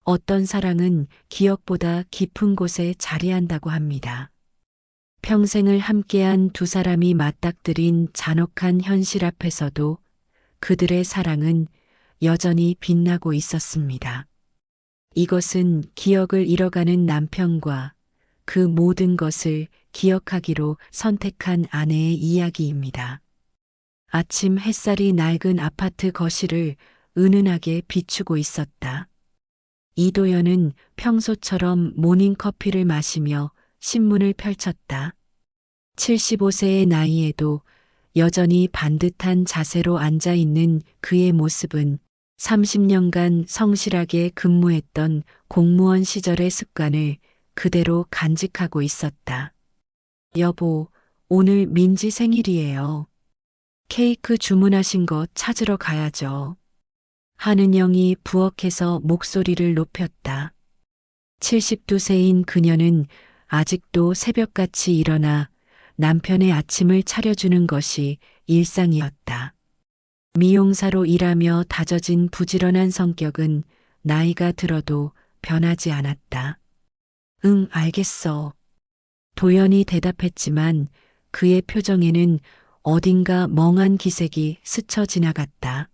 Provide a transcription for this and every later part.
어떤 사랑은 기억보다 깊은 곳에 자리한다고 합니다. 평생을 함께한 두 사람이 맞닥뜨린 잔혹한 현실 앞에서도 그들의 사랑은 여전히 빛나고 있었습니다. 이것은 기억을 잃어가는 남편과 그 모든 것을 기억하기로 선택한 아내의 이야기입니다. 아침 햇살이 낡은 아파트 거실을 은은하게 비추고 있었다. 이도연은 평소처럼 모닝커피를 마시며 신문을 펼쳤다. 75세의 나이에도 여전히 반듯한 자세로 앉아 있는 그의 모습은 30년간 성실하게 근무했던 공무원 시절의 습관을 그대로 간직하고 있었다. 여보, 오늘 민지 생일이에요. 케이크 주문하신 거 찾으러 가야죠. 한은영이 부엌에서 목소리를 높였다. 72세인 그녀는 아직도 새벽같이 일어나 남편의 아침을 차려주는 것이 일상이었다. 미용사로 일하며 다져진 부지런한 성격은 나이가 들어도 변하지 않았다. 응, 알겠어. 도연이 대답했지만 그의 표정에는 어딘가 멍한 기색이 스쳐 지나갔다.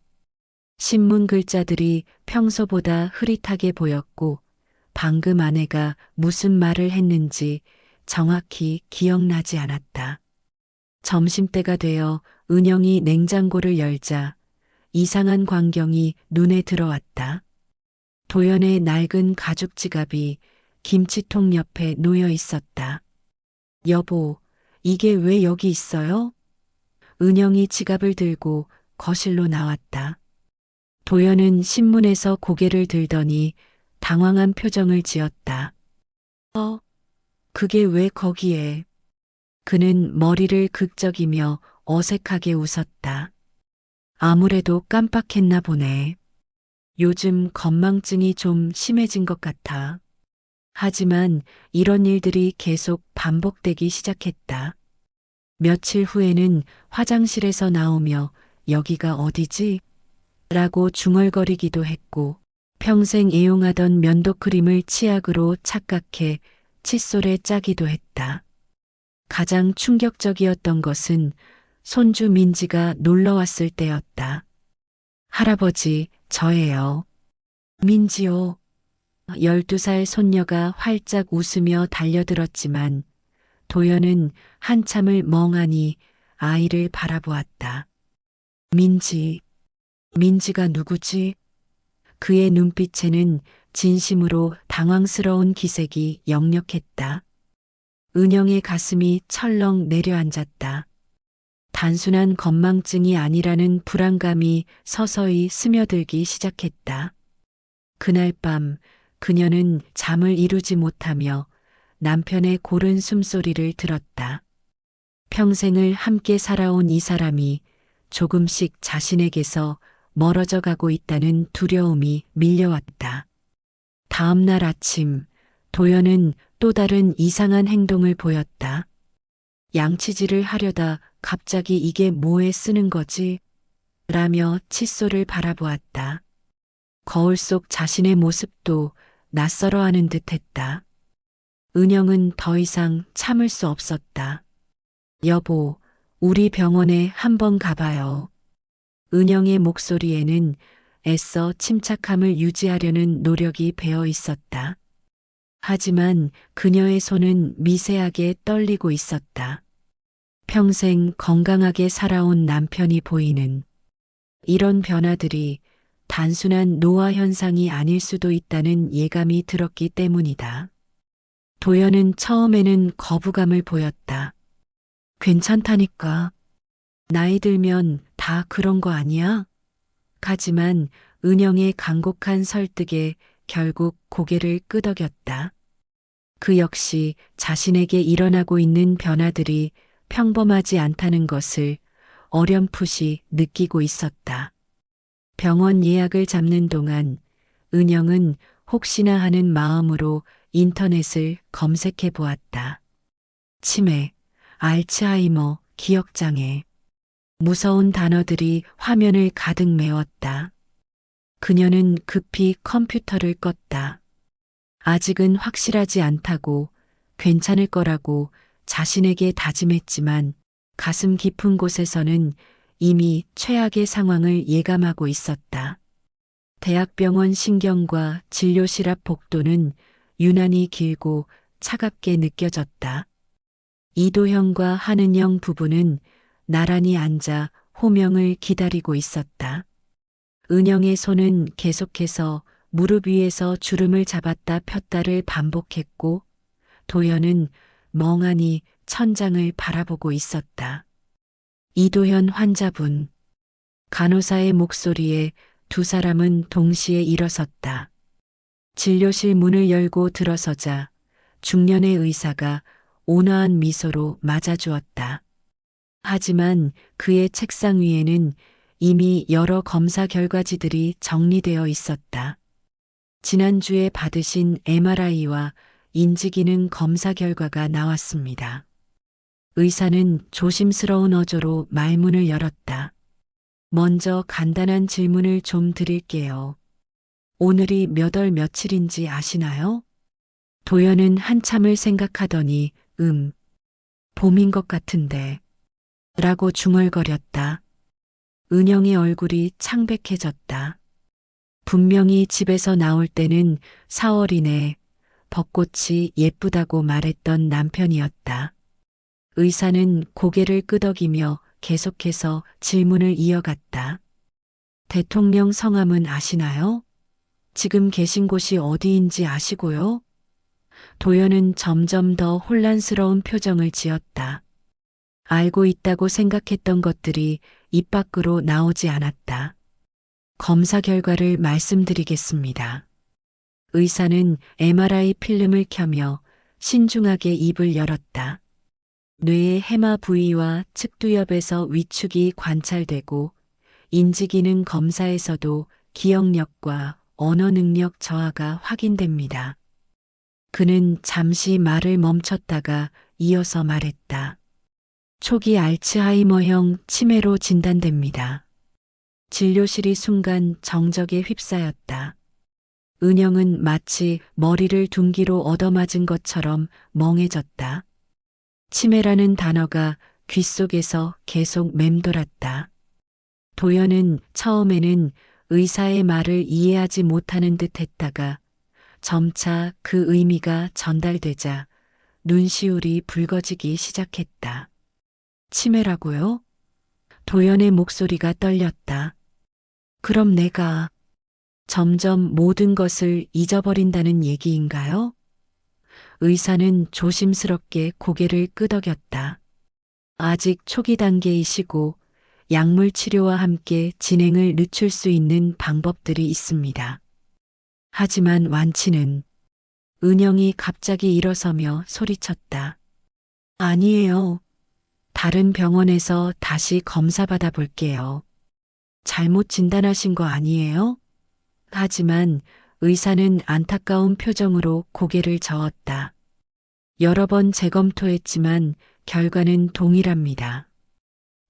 신문 글자들이 평소보다 흐릿하게 보였고 방금 아내가 무슨 말을 했는지 정확히 기억나지 않았다. 점심때가 되어 은영이 냉장고를 열자 이상한 광경이 눈에 들어왔다. 도연의 낡은 가죽 지갑이 김치통 옆에 놓여 있었다. 여보, 이게 왜 여기 있어요? 은영이 지갑을 들고 거실로 나왔다. 도연은 신문에서 고개를 들더니 당황한 표정을 지었다. 그게 왜 거기에? 그는 머리를 극적이며 어색하게 웃었다. 아무래도 깜빡했나 보네. 요즘 건망증이 좀 심해진 것 같아. 하지만 이런 일들이 계속 반복되기 시작했다. 며칠 후에는 화장실에서 나오며 여기가 어디지? 라고 중얼거리기도 했고 평생 애용하던 면도크림을 치약으로 착각해 칫솔에 짜기도 했다. 가장 충격적이었던 것은 손주 민지가 놀러 왔을 때였다. 할아버지, 저예요. 민지요. 12살 손녀가 활짝 웃으며 달려들었지만 도연은 한참을 멍하니 아이를 바라보았다. 민지가 누구지? 그의 눈빛에는 진심으로 당황스러운 기색이 역력했다. 은영의 가슴이 철렁 내려앉았다. 단순한 건망증이 아니라는 불안감이 서서히 스며들기 시작했다. 그날 밤 그녀는 잠을 이루지 못하며 남편의 고른 숨소리를 들었다. 평생을 함께 살아온 이 사람이 조금씩 자신에게서 멀어져 가고 있다는 두려움이 밀려왔다. 다음 날 아침, 도연은 또 다른 이상한 행동을 보였다. 양치질을 하려다 갑자기 이게 뭐에 쓰는 거지? 라며 칫솔을 바라보았다. 거울 속 자신의 모습도 낯설어하는 듯했다. 은영은 더 이상 참을 수 없었다. 여보, 우리 병원에 한번 가봐요. 은영의 목소리에는 애써 침착함을 유지하려는 노력이 배어 있었다. 하지만 그녀의 손은 미세하게 떨리고 있었다. 평생 건강하게 살아온 남편이 보이는 이런 변화들이 단순한 노화 현상이 아닐 수도 있다는 예감이 들었기 때문이다. 도연은 처음에는 거부감을 보였다. 괜찮다니까. 나이 들면 다 그런 거 아니야? 하지만 은영의 간곡한 설득에 결국 고개를 끄덕였다. 그 역시 자신에게 일어나고 있는 변화들이 평범하지 않다는 것을 어렴풋이 느끼고 있었다. 병원 예약을 잡는 동안 은영은 혹시나 하는 마음으로 인터넷을 검색해 보았다. 치매, 알츠하이머, 기억장애. 무서운 단어들이 화면을 가득 메웠다. 그녀는 급히 컴퓨터를 껐다. 아직은 확실하지 않다고, 괜찮을 거라고 자신에게 다짐했지만 가슴 깊은 곳에서는 이미 최악의 상황을 예감하고 있었다. 대학병원 신경과 진료실 앞 복도는 유난히 길고 차갑게 느껴졌다. 이도형과 한은영 부부는 나란히 앉아 호명을 기다리고 있었다. 은영의 손은 계속해서 무릎 위에서 주름을 잡았다 폈다를 반복했고 도연은 멍하니 천장을 바라보고 있었다. 이도현 환자분. 간호사의 목소리에 두 사람은 동시에 일어섰다. 진료실 문을 열고 들어서자 중년의 의사가 온화한 미소로 맞아주었다. 하지만 그의 책상 위에는 이미 여러 검사 결과지들이 정리되어 있었다. 지난주에 받으신 MRI와 인지기능 검사 결과가 나왔습니다. 의사는 조심스러운 어조로 말문을 열었다. 먼저 간단한 질문을 좀 드릴게요. 오늘이 몇 월 며칠인지 아시나요? 도연은 한참을 생각하더니 봄인 것 같은데 라고 중얼거렸다. 은영의 얼굴이 창백해졌다. 분명히 집에서 나올 때는 4월이네. 벚꽃이 예쁘다고 말했던 남편이었다. 의사는 고개를 끄덕이며 계속해서 질문을 이어갔다. 대통령 성함은 아시나요? 지금 계신 곳이 어디인지 아시고요? 도연은 점점 더 혼란스러운 표정을 지었다. 알고 있다고 생각했던 것들이 입 밖으로 나오지 않았다. 검사 결과를 말씀드리겠습니다. 의사는 MRI 필름을 켜며 신중하게 입을 열었다. 뇌의 해마 부위와 측두엽에서 위축이 관찰되고 인지기능 검사에서도 기억력과 언어 능력 저하가 확인됩니다. 그는 잠시 말을 멈췄다가 이어서 말했다. 초기 알츠하이머형 치매로 진단됩니다. 진료실이 순간 정적에 휩싸였다. 은영은 마치 머리를 둔기로 얻어맞은 것처럼 멍해졌다. 치매라는 단어가 귓속에서 계속 맴돌았다. 도연은 처음에는 의사의 말을 이해하지 못하는 듯 했다가 점차 그 의미가 전달되자 눈시울이 붉어지기 시작했다. 치매라고요? 도연의 목소리가 떨렸다. 그럼 내가 점점 모든 것을 잊어버린다는 얘기인가요? 의사는 조심스럽게 고개를 끄덕였다. 아직 초기 단계이시고 약물 치료와 함께 진행을 늦출 수 있는 방법들이 있습니다. 하지만 완치는 은영이 갑자기 일어서며 소리쳤다. 아니에요. 다른 병원에서 다시 검사 받아 볼게요. 잘못 진단하신 거 아니에요? 하지만 의사는 안타까운 표정으로 고개를 저었다. 여러 번 재검토했지만 결과는 동일합니다.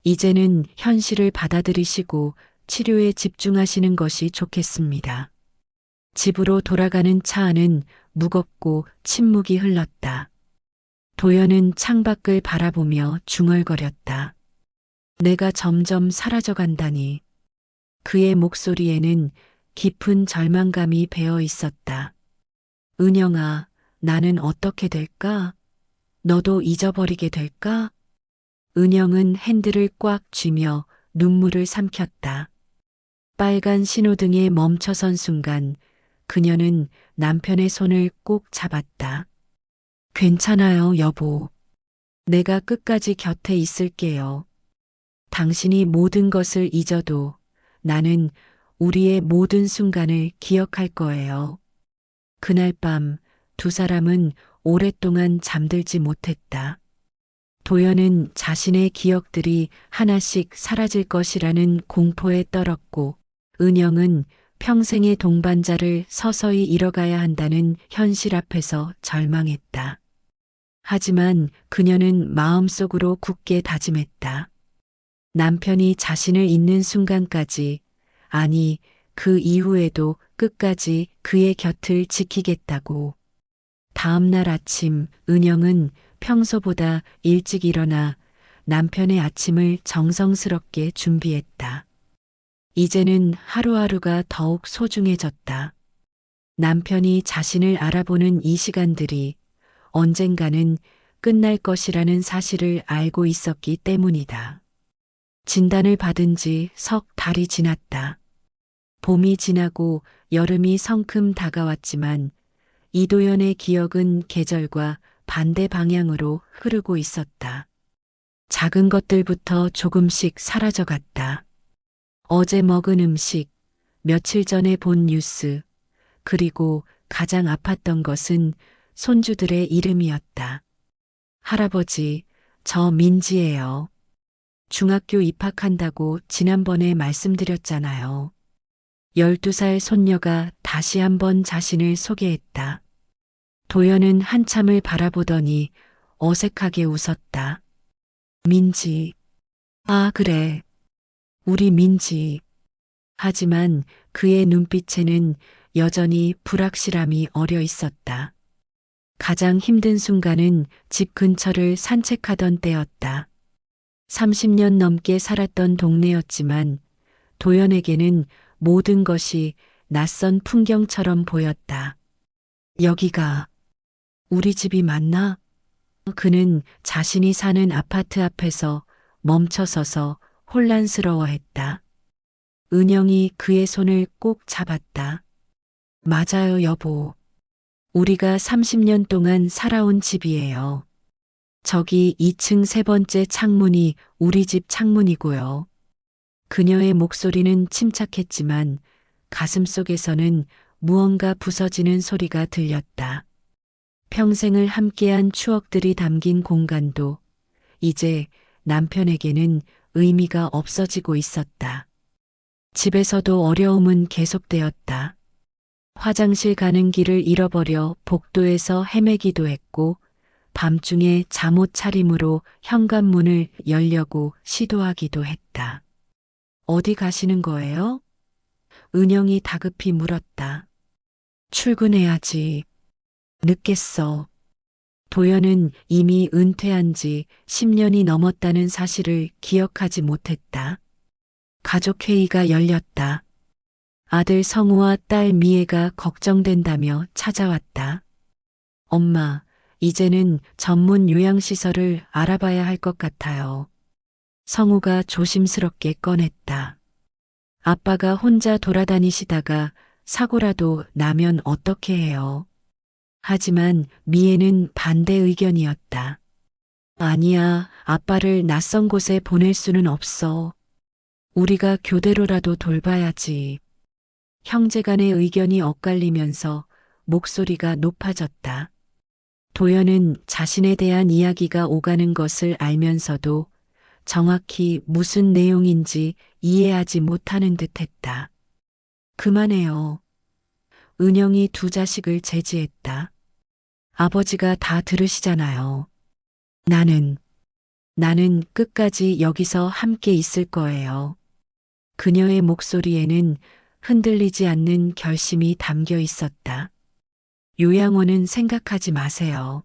이제는 현실을 받아들이시고 치료에 집중하시는 것이 좋겠습니다. 집으로 돌아가는 차 안은 무겁고 침묵이 흘렀다. 도연은 창밖을 바라보며 중얼거렸다. 내가 점점 사라져간다니. 그의 목소리에는 깊은 절망감이 배어 있었다. 은영아, 나는 어떻게 될까? 너도 잊어버리게 될까? 은영은 핸들을 꽉 쥐며 눈물을 삼켰다. 빨간 신호등에 멈춰선 순간 그녀는 남편의 손을 꼭 잡았다. 괜찮아요, 여보. 내가 끝까지 곁에 있을게요. 당신이 모든 것을 잊어도 나는 우리의 모든 순간을 기억할 거예요. 그날 밤 두 사람은 오랫동안 잠들지 못했다. 도연은 자신의 기억들이 하나씩 사라질 것이라는 공포에 떨었고, 은영은 평생의 동반자를 서서히 잃어가야 한다는 현실 앞에서 절망했다. 하지만 그녀는 마음속으로 굳게 다짐했다. 남편이 자신을 잊는 순간까지, 아니, 그 이후에도 끝까지 그의 곁을 지키겠다고. 다음 날 아침 은영은 평소보다 일찍 일어나 남편의 아침을 정성스럽게 준비했다. 이제는 하루하루가 더욱 소중해졌다. 남편이 자신을 알아보는 이 시간들이 언젠가는 끝날 것이라는 사실을 알고 있었기 때문이다. 진단을 받은 지 석 달이 지났다. 봄이 지나고 여름이 성큼 다가왔지만 이도연의 기억은 계절과 반대 방향으로 흐르고 있었다. 작은 것들부터 조금씩 사라져갔다. 어제 먹은 음식, 며칠 전에 본 뉴스, 그리고 가장 아팠던 것은 손주들의 이름이었다. 할아버지, 저 민지예요. 중학교 입학한다고 지난번에 말씀드렸잖아요. 12살 손녀가 다시 한번 자신을 소개했다. 도연은 한참을 바라보더니 어색하게 웃었다. 민지. 아, 그래. 우리 민지. 하지만 그의 눈빛에는 여전히 불확실함이 어려 있었다. 가장 힘든 순간은 집 근처를 산책하던 때였다. 30년 넘게 살았던 동네였지만 도연에게는 모든 것이 낯선 풍경처럼 보였다. 여기가 우리 집이 맞나? 그는 자신이 사는 아파트 앞에서 멈춰서서 혼란스러워했다. 은영이 그의 손을 꼭 잡았다. 맞아요, 여보. 우리가 30년 동안 살아온 집이에요. 저기 2층 세 번째 창문이 우리 집 창문이고요. 그녀의 목소리는 침착했지만 가슴속에서는 무언가 부서지는 소리가 들렸다. 평생을 함께한 추억들이 담긴 공간도 이제 남편에게는 의미가 없어지고 있었다. 집에서도 어려움은 계속되었다. 화장실 가는 길을 잃어버려 복도에서 헤매기도 했고 밤중에 잠옷 차림으로 현관문을 열려고 시도하기도 했다. 어디 가시는 거예요? 은영이 다급히 물었다. 출근해야지. 늦겠어. 도연은 이미 은퇴한 지 10년이 넘었다는 사실을 기억하지 못했다. 가족회의가 열렸다. 아들 성우와 딸 미애가 걱정된다며 찾아왔다. 엄마, 이제는 전문 요양시설을 알아봐야 할 것 같아요. 성우가 조심스럽게 꺼냈다. 아빠가 혼자 돌아다니시다가 사고라도 나면 어떻게 해요? 하지만 미애는 반대 의견이었다. 아니야, 아빠를 낯선 곳에 보낼 수는 없어. 우리가 교대로라도 돌봐야지. 형제간의 의견이 엇갈리면서 목소리가 높아졌다. 도연은 자신에 대한 이야기가 오가는 것을 알면서도 정확히 무슨 내용인지 이해하지 못하는 듯 했다. 그만해요. 은영이 두 자식을 제지했다. 아버지가 다 들으시잖아요. 나는 끝까지 여기서 함께 있을 거예요. 그녀의 목소리에는 흔들리지 않는 결심이 담겨 있었다. 요양원은 생각하지 마세요.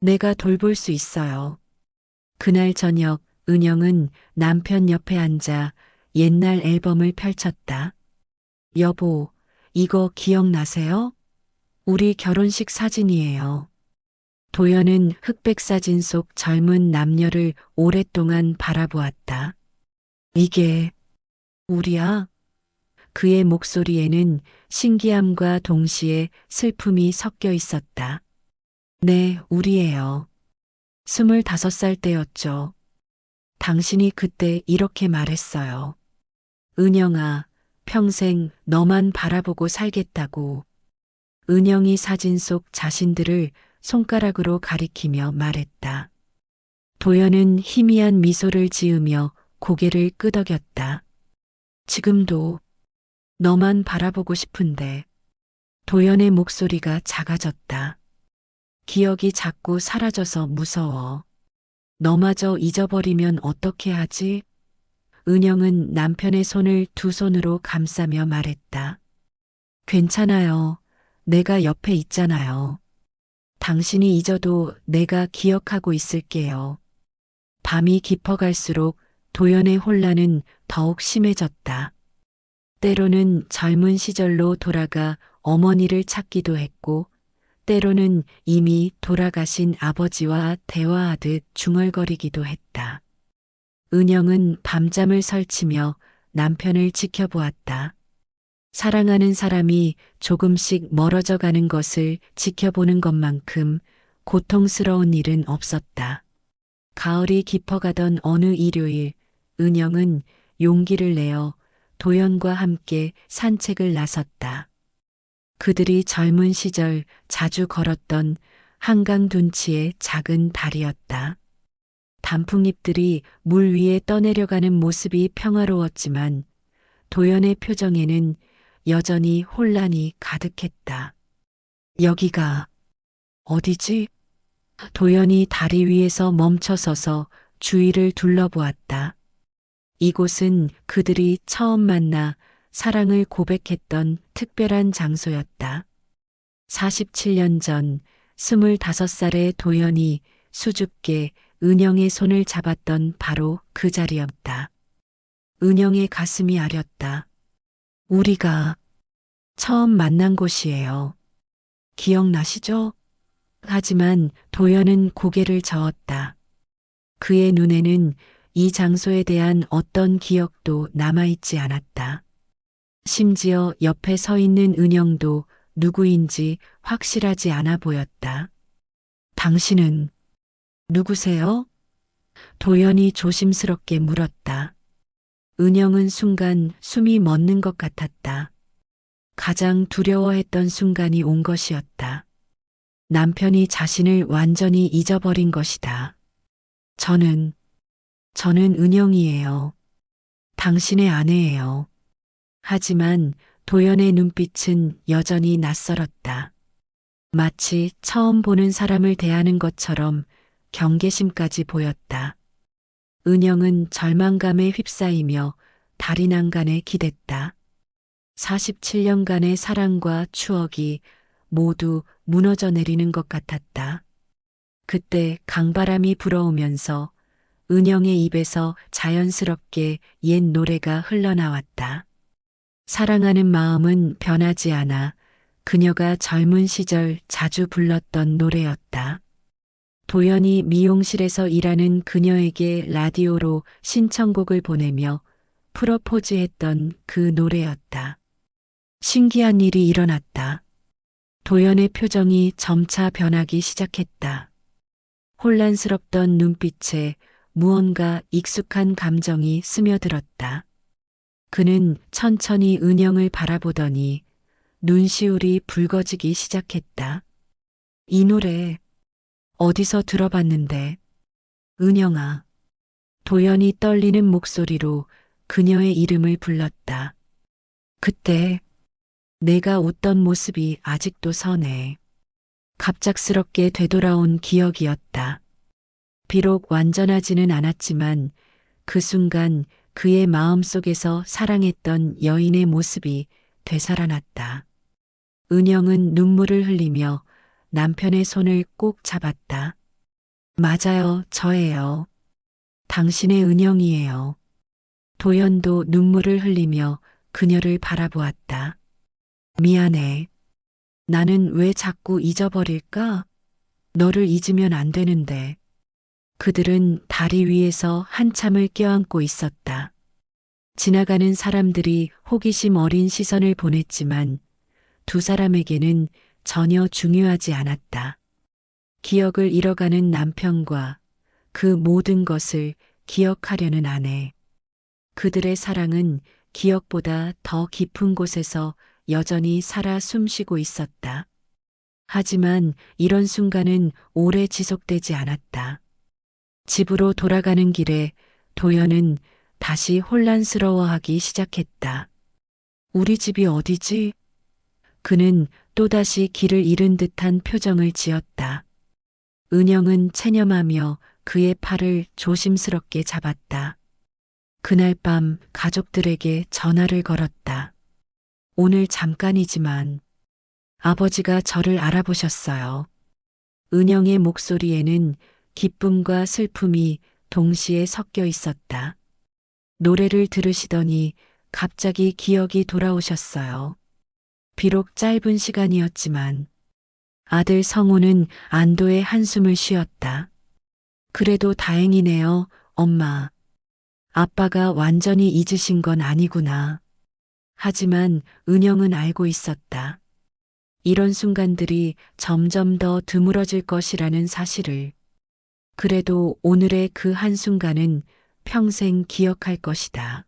내가 돌볼 수 있어요. 그날 저녁 은영은 남편 옆에 앉아 옛날 앨범을 펼쳤다. 여보, 이거 기억나세요? 우리 결혼식 사진이에요. 도연은 흑백 사진 속 젊은 남녀를 오랫동안 바라보았다. 이게 우리야? 그의 목소리에는 신기함과 동시에 슬픔이 섞여 있었다. 네, 우리예요. 25살 때였죠. 당신이 그때 이렇게 말했어요. 은영아, 평생 너만 바라보고 살겠다고. 은영이 사진 속 자신들을 손가락으로 가리키며 말했다. 도연은 희미한 미소를 지으며 고개를 끄덕였다. 지금도 너만 바라보고 싶은데. 도연의 목소리가 작아졌다. 기억이 자꾸 사라져서 무서워. 너마저 잊어버리면 어떻게 하지? 은영은 남편의 손을 두 손으로 감싸며 말했다. 괜찮아요. 내가 옆에 있잖아요. 당신이 잊어도 내가 기억하고 있을게요. 밤이 깊어갈수록 도연의 혼란은 더욱 심해졌다. 때로는 젊은 시절로 돌아가 어머니를 찾기도 했고, 때로는 이미 돌아가신 아버지와 대화하듯 중얼거리기도 했다. 은영은 밤잠을 설치며 남편을 지켜보았다. 사랑하는 사람이 조금씩 멀어져 가는 것을 지켜보는 것만큼 고통스러운 일은 없었다. 가을이 깊어가던 어느 일요일, 은영은 용기를 내어 도연과 함께 산책을 나섰다. 그들이 젊은 시절 자주 걸었던 한강 둔치의 작은 다리였다. 단풍잎들이 물 위에 떠내려가는 모습이 평화로웠지만 도연의 표정에는 여전히 혼란이 가득했다. 여기가 어디지? 도연이 다리 위에서 멈춰서서 주위를 둘러보았다. 이곳은 그들이 처음 만나 사랑을 고백했던 특별한 장소였다. 47년 전 25살의 도연이 수줍게 은영의 손을 잡았던 바로 그 자리였다. 은영의 가슴이 아렸다. 우리가 처음 만난 곳이에요. 기억나시죠? 하지만 도연은 고개를 저었다. 그의 눈에는 이 장소에 대한 어떤 기억도 남아있지 않았다. 심지어 옆에 서 있는 은영도 누구인지 확실하지 않아 보였다. 당신은 누구세요? 도연이 조심스럽게 물었다. 은영은 순간 숨이 멎는 것 같았다. 가장 두려워했던 순간이 온 것이었다. 남편이 자신을 완전히 잊어버린 것이다. 저는 은영이에요. 당신의 아내예요. 하지만 도연의 눈빛은 여전히 낯설었다. 마치 처음 보는 사람을 대하는 것처럼 경계심까지 보였다. 은영은 절망감에 휩싸이며 다리 난간에 기댔다. 47년간의 사랑과 추억이 모두 무너져 내리는 것 같았다. 그때 강바람이 불어오면서 은영의 입에서 자연스럽게 옛 노래가 흘러나왔다. 사랑하는 마음은 변하지 않아 그녀가 젊은 시절 자주 불렀던 노래였다. 도연이 미용실에서 일하는 그녀에게 라디오로 신청곡을 보내며 프로포즈했던 그 노래였다. 신기한 일이 일어났다. 도연의 표정이 점차 변하기 시작했다. 혼란스럽던 눈빛에 무언가 익숙한 감정이 스며들었다. 그는 천천히 은영을 바라보더니 눈시울이 붉어지기 시작했다. 이 노래 어디서 들어봤는데? 은영아. 도연이 떨리는 목소리로 그녀의 이름을 불렀다. 그때 내가 웃던 모습이 아직도 선해. 갑작스럽게 되돌아온 기억이었다. 비록 완전하지는 않았지만 그 순간 그의 마음속에서 사랑했던 여인의 모습이 되살아났다. 은영은 눈물을 흘리며 남편의 손을 꼭 잡았다. 맞아요, 저예요. 당신의 은영이에요. 도연도 눈물을 흘리며 그녀를 바라보았다. 미안해. 나는 왜 자꾸 잊어버릴까? 너를 잊으면 안 되는데. 그들은 다리 위에서 한참을 껴안고 있었다. 지나가는 사람들이 호기심 어린 시선을 보냈지만 두 사람에게는 전혀 중요하지 않았다. 기억을 잃어가는 남편과 그 모든 것을 기억하려는 아내. 그들의 사랑은 기억보다 더 깊은 곳에서 여전히 살아 숨쉬고 있었다. 하지만 이런 순간은 오래 지속되지 않았다. 집으로 돌아가는 길에 도연은 다시 혼란스러워하기 시작했다. 우리 집이 어디지? 그는 또다시 길을 잃은 듯한 표정을 지었다. 은영은 체념하며 그의 팔을 조심스럽게 잡았다. 그날 밤 가족들에게 전화를 걸었다. 오늘 잠깐이지만 아버지가 저를 알아보셨어요. 은영의 목소리에는 기쁨과 슬픔이 동시에 섞여 있었다. 노래를 들으시더니 갑자기 기억이 돌아오셨어요. 비록 짧은 시간이었지만 아들 성우는 안도의 한숨을 쉬었다. 그래도 다행이네요, 엄마. 아빠가 완전히 잊으신 건 아니구나. 하지만 은영은 알고 있었다. 이런 순간들이 점점 더 드물어질 것이라는 사실을. 그래도 오늘의 그 한순간은 평생 기억할 것이다.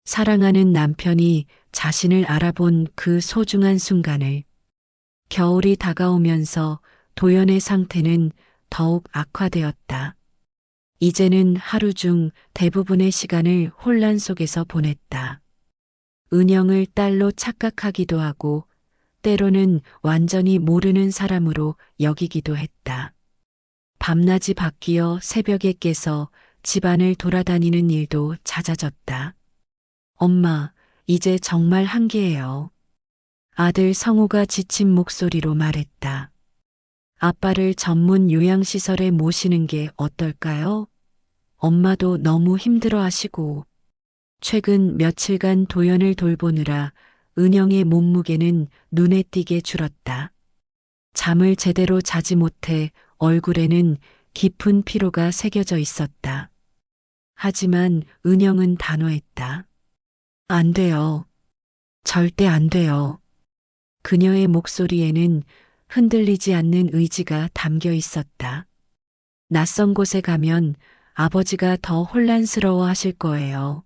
사랑하는 남편이 자신을 알아본 그 소중한 순간을. 겨울이 다가오면서 도연의 상태는 더욱 악화되었다. 이제는 하루 중 대부분의 시간을 혼란 속에서 보냈다. 은영을 딸로 착각하기도 하고 때로는 완전히 모르는 사람으로 여기기도 했다. 밤낮이 바뀌어 새벽에 깨서 집안을 돌아다니는 일도 잦아졌다. 엄마, 이제 정말 한계예요. 아들 성우가 지친 목소리로 말했다. 아빠를 전문 요양시설에 모시는 게 어떨까요? 엄마도 너무 힘들어 하시고. 최근 며칠간 도연을 돌보느라 은영의 몸무게는 눈에 띄게 줄었다. 잠을 제대로 자지 못해 얼굴에는 깊은 피로가 새겨져 있었다. 하지만 은영은 단호했다. 안 돼요. 절대 안 돼요. 그녀의 목소리에는 흔들리지 않는 의지가 담겨 있었다. 낯선 곳에 가면 아버지가 더 혼란스러워 하실 거예요.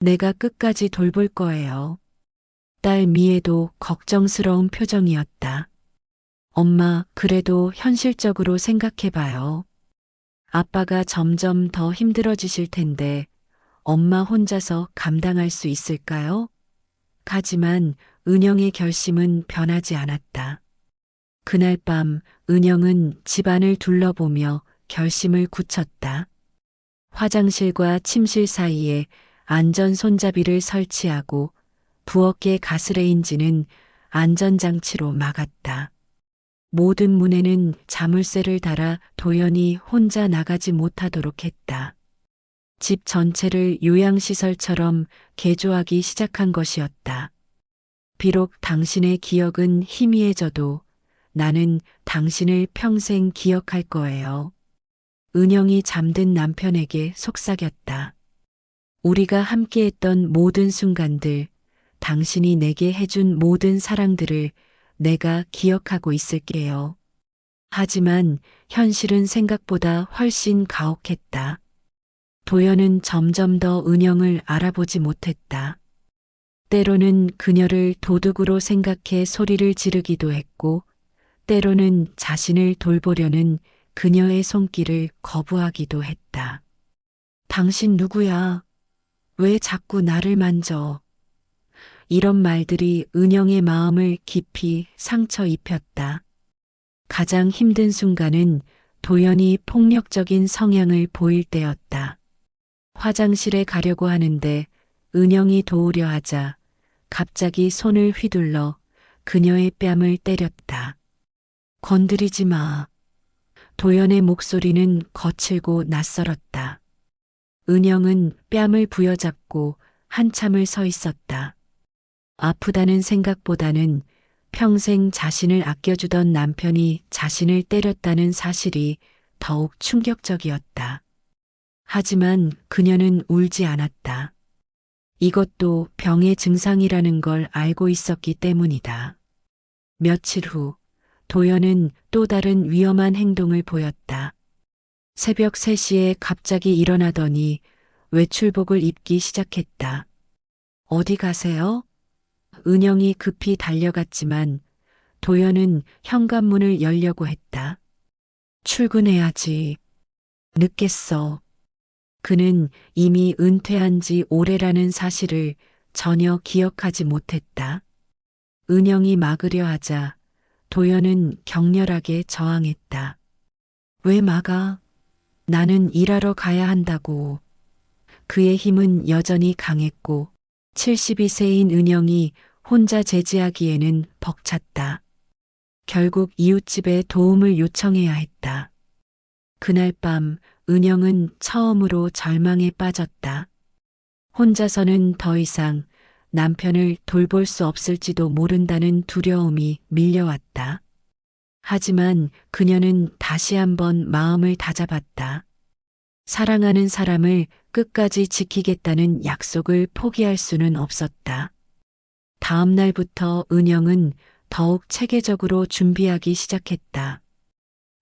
내가 끝까지 돌볼 거예요. 딸 미애도 걱정스러운 표정이었다. 엄마, 그래도 현실적으로 생각해봐요. 아빠가 점점 더 힘들어지실 텐데 엄마 혼자서 감당할 수 있을까요? 하지만 은영의 결심은 변하지 않았다. 그날 밤 은영은 집안을 둘러보며 결심을 굳혔다. 화장실과 침실 사이에 안전 손잡이를 설치하고 부엌의 가스레인지는 안전장치로 막았다. 모든 문에는 자물쇠를 달아 도연이 혼자 나가지 못하도록 했다. 집 전체를 요양시설처럼 개조하기 시작한 것이었다. 비록 당신의 기억은 희미해져도 나는 당신을 평생 기억할 거예요. 은영이 잠든 남편에게 속삭였다. 우리가 함께했던 모든 순간들, 당신이 내게 해준 모든 사랑들을 내가 기억하고 있을게요. 하지만 현실은 생각보다 훨씬 가혹했다. 도연은 점점 더 은영을 알아보지 못했다. 때로는 그녀를 도둑으로 생각해 소리를 지르기도 했고, 때로는 자신을 돌보려는 그녀의 손길을 거부하기도 했다. 당신 누구야? 왜 자꾸 나를 만져? 이런 말들이 은영의 마음을 깊이 상처 입혔다. 가장 힘든 순간은 도연이 폭력적인 성향을 보일 때였다. 화장실에 가려고 하는데 은영이 도우려 하자 갑자기 손을 휘둘러 그녀의 뺨을 때렸다. 건드리지 마. 도연의 목소리는 거칠고 낯설었다. 은영은 뺨을 부여잡고 한참을 서 있었다. 아프다는 생각보다는 평생 자신을 아껴주던 남편이 자신을 때렸다는 사실이 더욱 충격적이었다. 하지만 그녀는 울지 않았다. 이것도 병의 증상이라는 걸 알고 있었기 때문이다. 며칠 후 도연은 또 다른 위험한 행동을 보였다. 새벽 3시에 갑자기 일어나더니 외출복을 입기 시작했다. 어디 가세요? 은영이 급히 달려갔지만 도연은 현관문을 열려고 했다. 출근해야지. 늦겠어. 그는 이미 은퇴한 지 오래라는 사실을 전혀 기억하지 못했다. 은영이 막으려 하자 도연은 격렬하게 저항했다. 왜 막아? 나는 일하러 가야 한다고. 그의 힘은 여전히 강했고 72세인 은영이 혼자 제지하기에는 벅찼다. 결국 이웃집에 도움을 요청해야 했다. 그날 밤 은영은 처음으로 절망에 빠졌다. 혼자서는 더 이상 남편을 돌볼 수 없을지도 모른다는 두려움이 밀려왔다. 하지만 그녀는 다시 한번 마음을 다잡았다. 사랑하는 사람을 끝까지 지키겠다는 약속을 포기할 수는 없었다. 다음 날부터 은영은 더욱 체계적으로 준비하기 시작했다.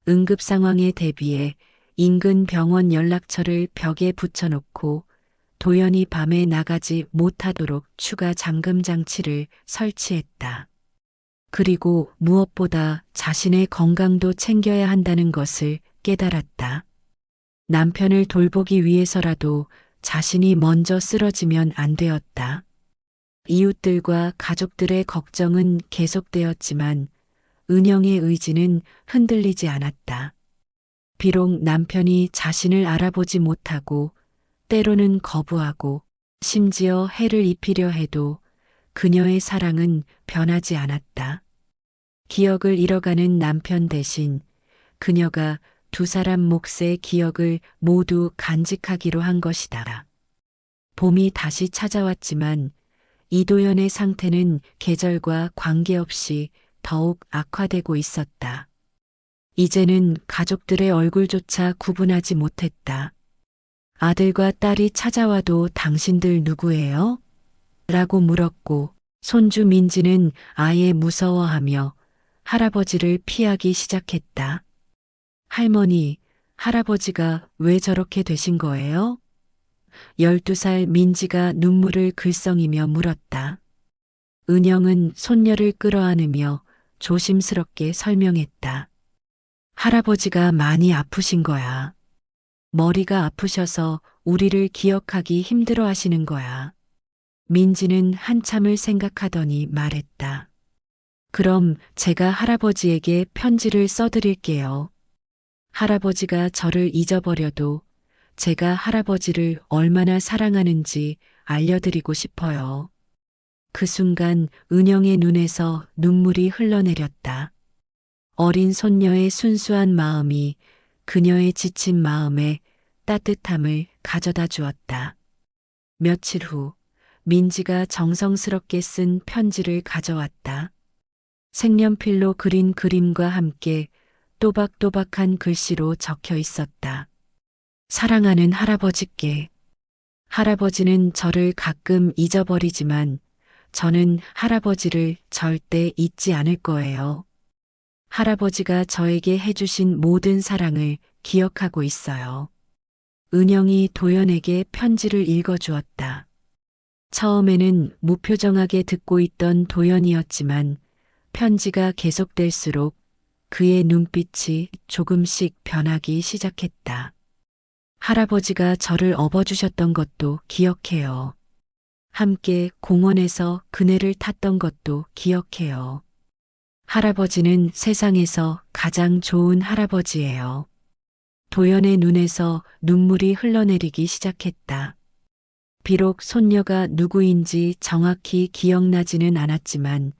응급 상황에 대비해 인근 병원 연락처를 벽에 붙여놓고 도연이 밤에 나가지 못하도록 추가 잠금 장치를 설치했다. 그리고 무엇보다 자신의 건강도 챙겨야 한다는 것을 깨달았다. 남편을 돌보기 위해서라도 자신이 먼저 쓰러지면 안 되었다. 이웃들과 가족들의 걱정은 계속되었지만 은영의 의지는 흔들리지 않았다. 비록 남편이 자신을 알아보지 못하고 때로는 거부하고 심지어 해를 입히려 해도 그녀의 사랑은 변하지 않았다. 기억을 잃어가는 남편 대신 그녀가 두 사람 몫의 기억을 모두 간직하기로 한 것이다. 봄이 다시 찾아왔지만 이도연의 상태는 계절과 관계없이 더욱 악화되고 있었다. 이제는 가족들의 얼굴조차 구분하지 못했다. 아들과 딸이 찾아와도 당신들 누구예요? 라고 물었고 손주 민지는 아예 무서워하며 할아버지를 피하기 시작했다. 할머니, 할아버지가 왜 저렇게 되신 거예요? 12살 민지가 눈물을 글썽이며 물었다. 은영은 손녀를 끌어안으며 조심스럽게 설명했다. 할아버지가 많이 아프신 거야. 머리가 아프셔서 우리를 기억하기 힘들어 하시는 거야. 민지는 한참을 생각하더니 말했다. 그럼 제가 할아버지에게 편지를 써드릴게요. 할아버지가 저를 잊어버려도 제가 할아버지를 얼마나 사랑하는지 알려드리고 싶어요. 그 순간 은영의 눈에서 눈물이 흘러내렸다. 어린 손녀의 순수한 마음이 그녀의 지친 마음에 따뜻함을 가져다 주었다. 며칠 후 민지가 정성스럽게 쓴 편지를 가져왔다. 색연필로 그린 그림과 함께 또박또박한 글씨로 적혀 있었다. 사랑하는 할아버지께. 할아버지는 저를 가끔 잊어버리지만 저는 할아버지를 절대 잊지 않을 거예요. 할아버지가 저에게 해주신 모든 사랑을 기억하고 있어요. 은영이 도연에게 편지를 읽어주었다. 처음에는 무표정하게 듣고 있던 도연이었지만 편지가 계속될수록 그의 눈빛이 조금씩 변하기 시작했다. 할아버지가 저를 업어주셨던 것도 기억해요. 함께 공원에서 그네를 탔던 것도 기억해요. 할아버지는 세상에서 가장 좋은 할아버지예요. 도연의 눈에서 눈물이 흘러내리기 시작했다. 비록 손녀가 누구인지 정확히 기억나지는 않았지만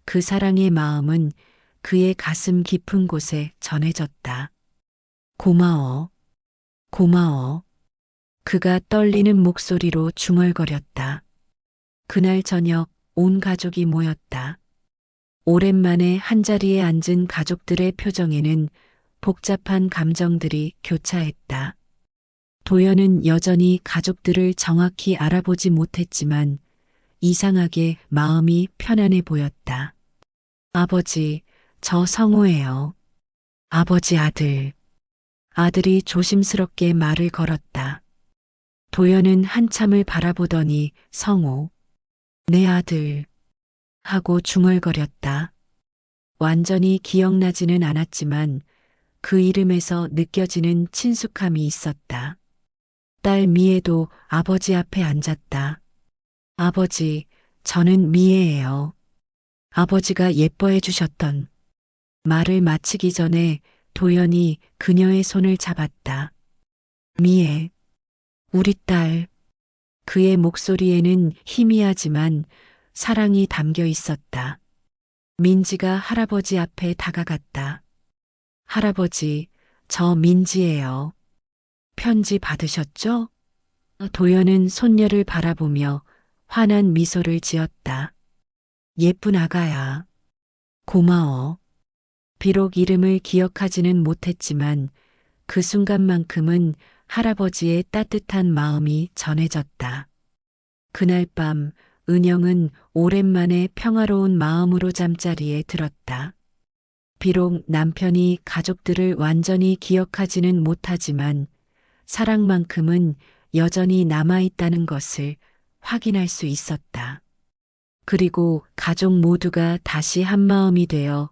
그 사랑의 마음은 그의 가슴 깊은 곳에 전해졌다. 고마워. 고마워. 그가 떨리는 목소리로 중얼거렸다. 그날 저녁 온 가족이 모였다. 오랜만에 한자리에 앉은 가족들의 표정에는 복잡한 감정들이 교차했다. 도연은 여전히 가족들을 정확히 알아보지 못했지만 이상하게 마음이 편안해 보였다. 아버지, 저 성호예요. 아버지 아들. 아들이 조심스럽게 말을 걸었다. 도연은 한참을 바라보더니 성호. 내 아들. 하고 중얼거렸다. 완전히 기억나지는 않았지만 그 이름에서 느껴지는 친숙함이 있었다. 딸 미애도 아버지 앞에 앉았다. 아버지, 저는 미애예요. 아버지가 예뻐해 주셨던. 말을 마치기 전에 도연이 그녀의 손을 잡았다. 미애, 우리 딸. 그의 목소리에는 희미하지만 사랑이 담겨 있었다. 민지가 할아버지 앞에 다가갔다. 할아버지, 저 민지예요. 편지 받으셨죠? 도연은 손녀를 바라보며 환한 미소를 지었다. 예쁜 아가야. 고마워. 비록 이름을 기억하지는 못했지만 그 순간만큼은 할아버지의 따뜻한 마음이 전해졌다. 그날 밤 은영은 오랜만에 평화로운 마음으로 잠자리에 들었다. 비록 남편이 가족들을 완전히 기억하지는 못하지만 사랑만큼은 여전히 남아있다는 것을 확인할 수 있었다. 그리고 가족 모두가 다시 한마음이 되어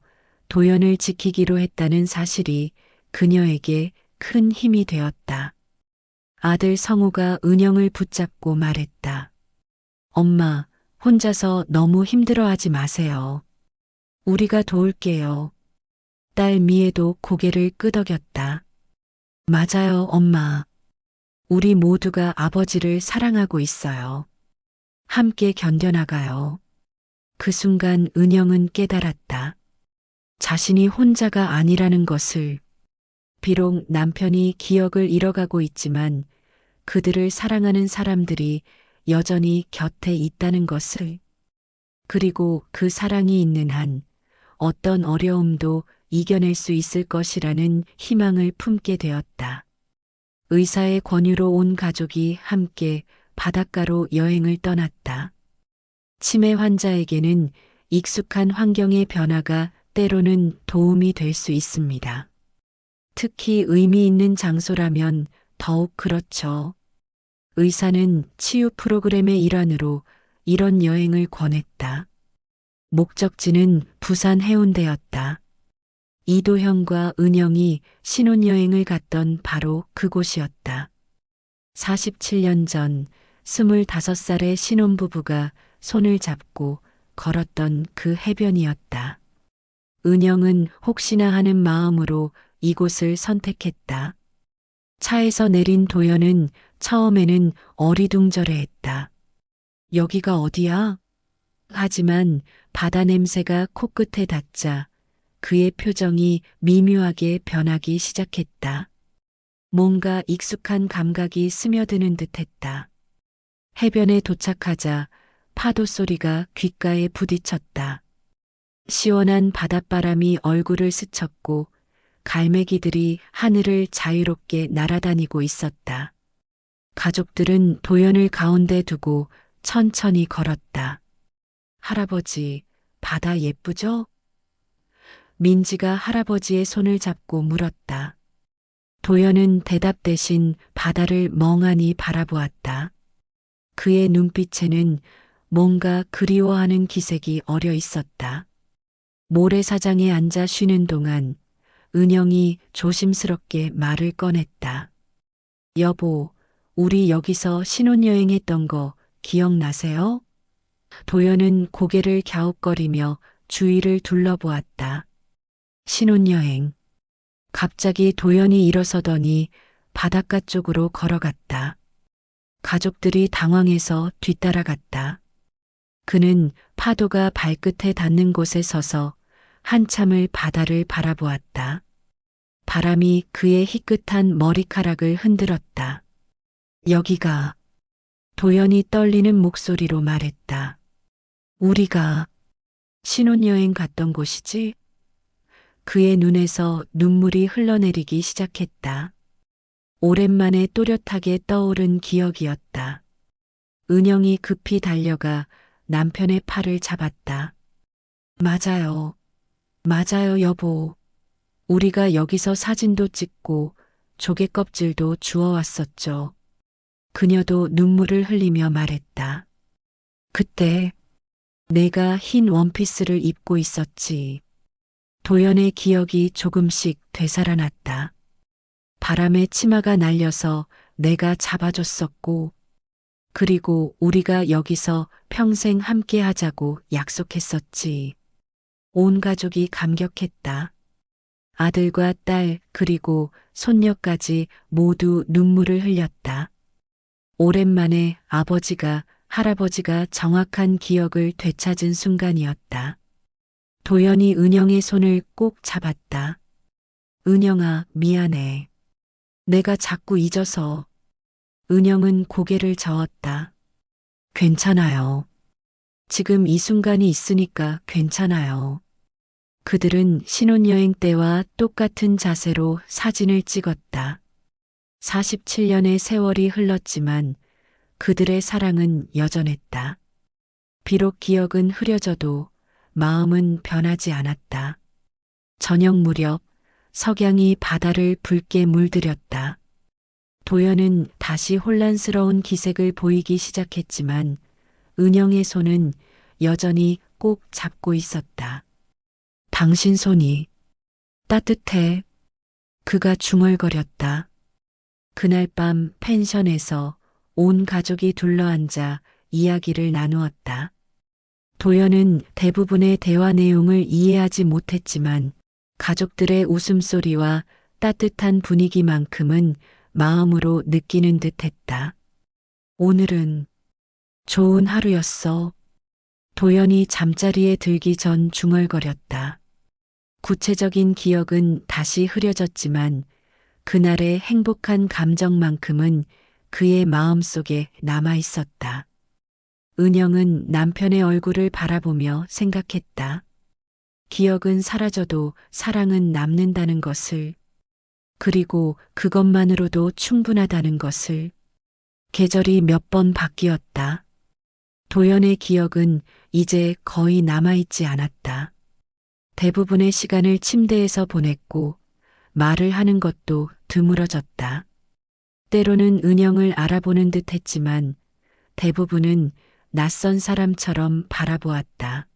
도연을 지키기로 했다는 사실이 그녀에게 큰 힘이 되었다. 아들 성우가 은영을 붙잡고 말했다. 엄마, 혼자서 너무 힘들어하지 마세요. 우리가 도울게요. 딸 미애도 고개를 끄덕였다. 맞아요, 엄마. 우리 모두가 아버지를 사랑하고 있어요. 함께 견뎌나가요. 그 순간 은영은 깨달았다. 자신이 혼자가 아니라는 것을. 비록 남편이 기억을 잃어가고 있지만 그들을 사랑하는 사람들이 여전히 곁에 있다는 것을. 그리고 그 사랑이 있는 한 어떤 어려움도 이겨낼 수 있을 것이라는 희망을 품게 되었다. 의사의 권유로 온 가족이 함께 바닷가로 여행을 떠났다. 치매 환자에게는 익숙한 환경의 변화가 때로는 도움이 될 수 있습니다. 특히 의미 있는 장소라면 더욱 그렇죠. 의사는 치유 프로그램의 일환으로 이런 여행을 권했다. 목적지는 부산 해운대였다. 이도현과 은영이 신혼여행을 갔던 바로 그곳이었다. 47년 전 25살의 신혼부부가 손을 잡고 걸었던 그 해변이었다. 은영은 혹시나 하는 마음으로 이곳을 선택했다. 차에서 내린 도연은 처음에는 어리둥절해했다. 여기가 어디야? 하지만 바다 냄새가 코끝에 닿자 그의 표정이 미묘하게 변하기 시작했다. 뭔가 익숙한 감각이 스며드는 듯했다. 해변에 도착하자 파도 소리가 귓가에 부딪혔다. 시원한 바닷바람이 얼굴을 스쳤고 갈매기들이 하늘을 자유롭게 날아다니고 있었다. 가족들은 도연을 가운데 두고 천천히 걸었다. 할아버지, 바다 예쁘죠? 민지가 할아버지의 손을 잡고 물었다. 도연은 대답 대신 바다를 멍하니 바라보았다. 그의 눈빛에는 뭔가 그리워하는 기색이 어려 있었다. 모래사장에 앉아 쉬는 동안 은영이 조심스럽게 말을 꺼냈다. 여보, 우리 여기서 신혼여행했던 거 기억나세요? 도연은 고개를 갸웃거리며 주위를 둘러보았다. 신혼여행. 갑자기 도연이 일어서더니 바닷가 쪽으로 걸어갔다. 가족들이 당황해서 뒤따라갔다. 그는 파도가 발끝에 닿는 곳에 서서 한참을 바다를 바라보았다. 바람이 그의 희끗한 머리카락을 흔들었다. 여기가 도연이 떨리는 목소리로 말했다. 우리가 신혼여행 갔던 곳이지? 그의 눈에서 눈물이 흘러내리기 시작했다. 오랜만에 또렷하게 떠오른 기억이었다. 은영이 급히 달려가 남편의 팔을 잡았다. 맞아요. 맞아요, 여보. 우리가 여기서 사진도 찍고 조개 껍질도 주워왔었죠. 그녀도 눈물을 흘리며 말했다. 그때 내가 흰 원피스를 입고 있었지. 도연의 기억이 조금씩 되살아났다. 바람에 치마가 날려서 내가 잡아줬었고, 그리고 우리가 여기서 평생 함께 하자고 약속했었지. 온 가족이 감격했다. 아들과 딸 그리고 손녀까지 모두 눈물을 흘렸다. 오랜만에 아버지가 할아버지가 정확한 기억을 되찾은 순간이었다. 도연이 은영의 손을 꼭 잡았다. 은영아, 미안해. 내가 자꾸 잊어서. 은영은 고개를 저었다. 괜찮아요. 지금 이 순간이 있으니까 괜찮아요. 그들은 신혼여행 때와 똑같은 자세로 사진을 찍었다. 47년의 세월이 흘렀지만 그들의 사랑은 여전했다. 비록 기억은 흐려져도 마음은 변하지 않았다. 저녁 무렵 석양이 바다를 붉게 물들였다. 도연은 다시 혼란스러운 기색을 보이기 시작했지만 은영의 손은 여전히 꼭 잡고 있었다. 당신 손이 따뜻해. 그가 중얼거렸다. 그날 밤 펜션에서 온 가족이 둘러앉아 이야기를 나누었다. 도연은 대부분의 대화 내용을 이해하지 못했지만 가족들의 웃음소리와 따뜻한 분위기만큼은 마음으로 느끼는 듯 했다. 오늘은 좋은 하루였어. 도연이 잠자리에 들기 전 중얼거렸다. 구체적인 기억은 다시 흐려졌지만 그날의 행복한 감정만큼은 그의 마음속에 남아 있었다. 은영은 남편의 얼굴을 바라보며 생각했다. 기억은 사라져도 사랑은 남는다는 것을, 그리고 그것만으로도 충분하다는 것을. 계절이 몇 번 바뀌었다. 도연의 기억은 이제 거의 남아있지 않았다. 대부분의 시간을 침대에서 보냈고 말을 하는 것도 드물어졌다. 때로는 은영을 알아보는 듯 했지만 대부분은 낯선 사람처럼 바라보았다.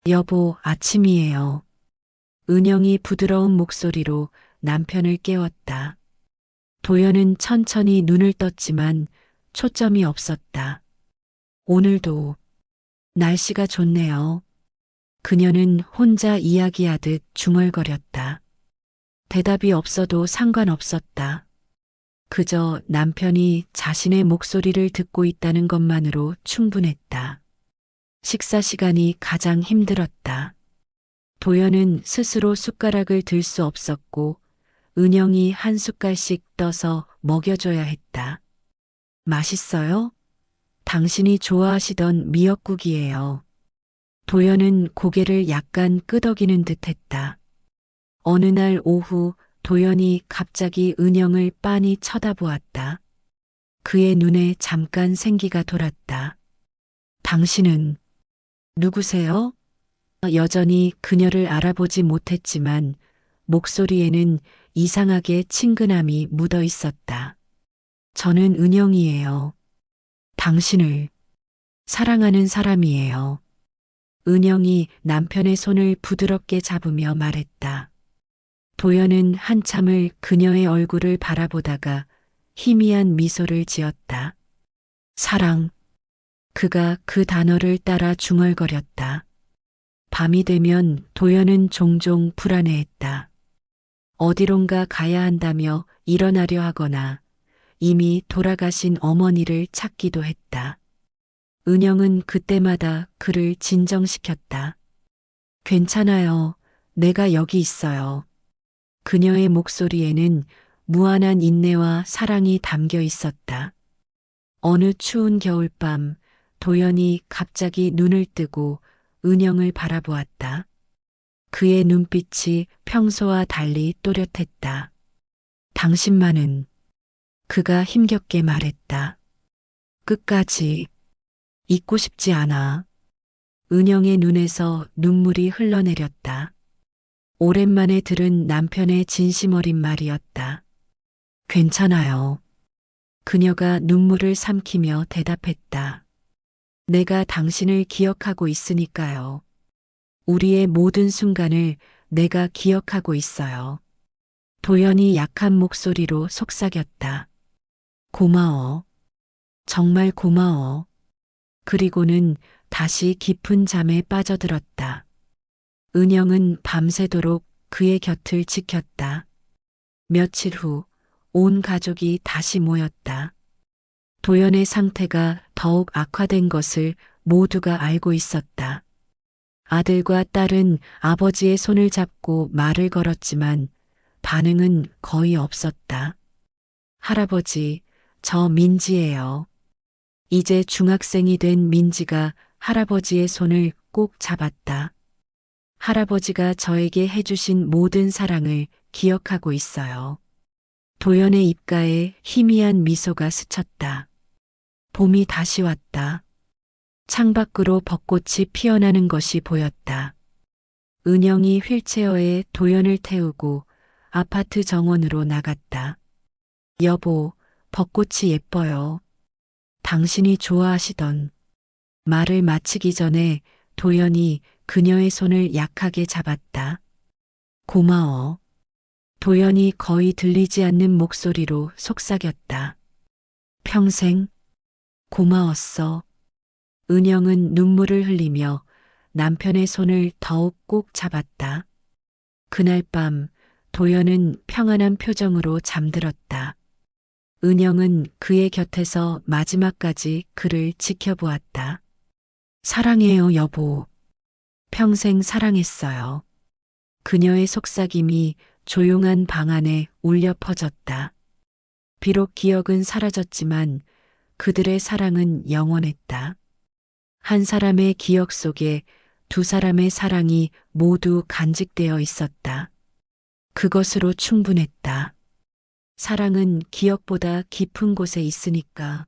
여보, 아침이에요. 은영이 부드러운 목소리로 남편을 깨웠다. 도연은 천천히 눈을 떴지만 초점이 없었다. 오늘도 날씨가 좋네요. 그녀는 혼자 이야기하듯 중얼거렸다. 대답이 없어도 상관없었다. 그저 남편이 자신의 목소리를 듣고 있다는 것만으로 충분했다. 식사 시간이 가장 힘들었다. 도연은 스스로 숟가락을 들 수 없었고 은영이 한 숟갈씩 떠서 먹여줘야 했다. 맛있어요? 당신이 좋아하시던 미역국이에요. 도연은 고개를 약간 끄덕이는 듯 했다. 어느 날 오후 도연이 갑자기 은영을 빤히 쳐다보았다. 그의 눈에 잠깐 생기가 돌았다. 당신은 누구세요? 여전히 그녀를 알아보지 못했지만 목소리에는 이상하게 친근함이 묻어 있었다. 저는 은영이에요. 당신을 사랑하는 사람이에요. 은영이 남편의 손을 부드럽게 잡으며 말했다. 도연은 한참을 그녀의 얼굴을 바라보다가 희미한 미소를 지었다. 사랑. 그가 그 단어를 따라 중얼거렸다. 밤이 되면 도연은 종종 불안해했다. 어디론가 가야 한다며 일어나려 하거나 이미 돌아가신 어머니를 찾기도 했다. 은영은 그때마다 그를 진정시켰다. 괜찮아요. 내가 여기 있어요. 그녀의 목소리에는 무한한 인내와 사랑이 담겨 있었다. 어느 추운 겨울밤 도연이 갑자기 눈을 뜨고 은영을 바라보았다. 그의 눈빛이 평소와 달리 또렷했다. 당신만은. 그가 힘겹게 말했다. 끝까지 잊고 싶지 않아. 은영의 눈에서 눈물이 흘러내렸다. 오랜만에 들은 남편의 진심 어린 말이었다. 괜찮아요. 그녀가 눈물을 삼키며 대답했다. 내가 당신을 기억하고 있으니까요. 우리의 모든 순간을 내가 기억하고 있어요. 도연이 약한 목소리로 속삭였다. 고마워. 정말 고마워. 그리고는 다시 깊은 잠에 빠져들었다. 은영은 밤새도록 그의 곁을 지켰다. 며칠 후 온 가족이 다시 모였다. 도연의 상태가 더욱 악화된 것을 모두가 알고 있었다. 아들과 딸은 아버지의 손을 잡고 말을 걸었지만 반응은 거의 없었다. 할아버지, 저 민지예요. 이제 중학생이 된 민지가 할아버지의 손을 꼭 잡았다. 할아버지가 저에게 해주신 모든 사랑을 기억하고 있어요. 도연의 입가에 희미한 미소가 스쳤다. 봄이 다시 왔다. 창밖으로 벚꽃이 피어나는 것이 보였다. 은영이 휠체어에 도연을 태우고 아파트 정원으로 나갔다. 여보, 벚꽃이 예뻐요. 당신이 좋아하시던. 말을 마치기 전에 도연이 그녀의 손을 약하게 잡았다. 고마워. 도연이 거의 들리지 않는 목소리로 속삭였다. 평생 고마웠어. 은영은 눈물을 흘리며 남편의 손을 더욱 꼭 잡았다. 그날 밤 도연은 평안한 표정으로 잠들었다. 은영은 그의 곁에서 마지막까지 그를 지켜보았다. 사랑해요, 여보. 평생 사랑했어요. 그녀의 속삭임이 조용한 방 안에 울려 퍼졌다. 비록 기억은 사라졌지만 그들의 사랑은 영원했다. 한 사람의 기억 속에 두 사람의 사랑이 모두 간직되어 있었다. 그것으로 충분했다. 사랑은 기억보다 깊은 곳에 있으니까.